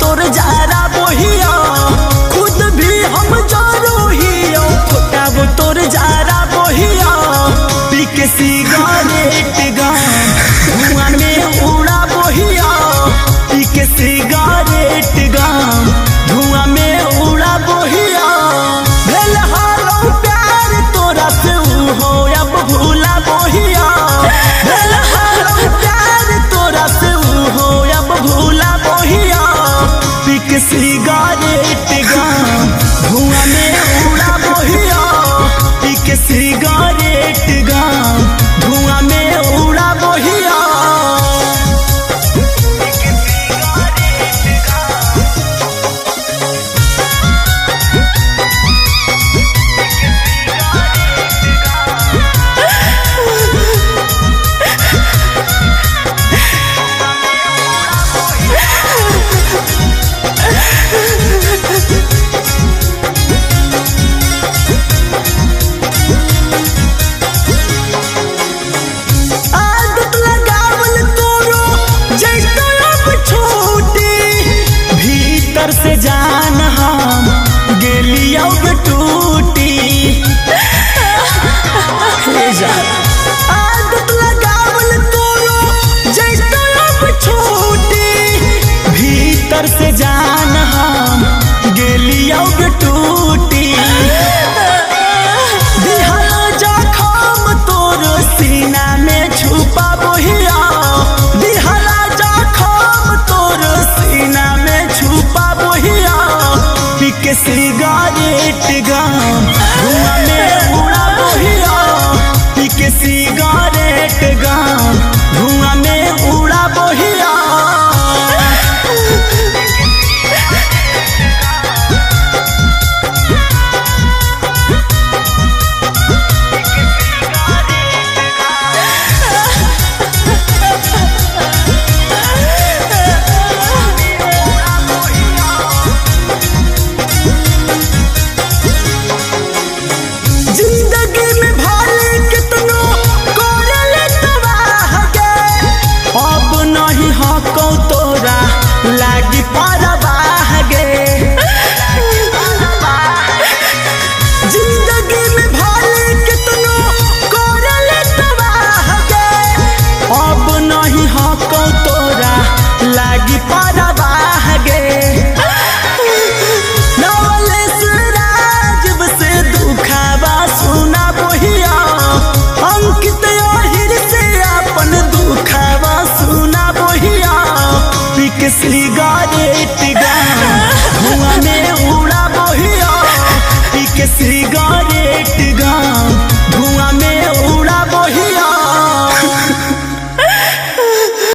तोर जारा बोहिया खुद भी हम जारो हियो फोटाबो तोर जारा बोहिया पी के सिगारेट गाम धुआं में उड़ा बोहिया पी के सिगारेट गाम धुआं में उड़ा बोहिया भेल हारो प्यार तोरा से हो अब भूला बोहिया भेल हारो प्यार तोरा से हो अब भूला बोहिया सिगारेट गाम धुआं में उड़ा बोहिया पी के सिगारेट गाम धुआं में उड़ा बोहिया। से जान हम गेलिया टूटी आदत लगावल तोरो जैसे अब छूटी भीतर से जान हम गेलिया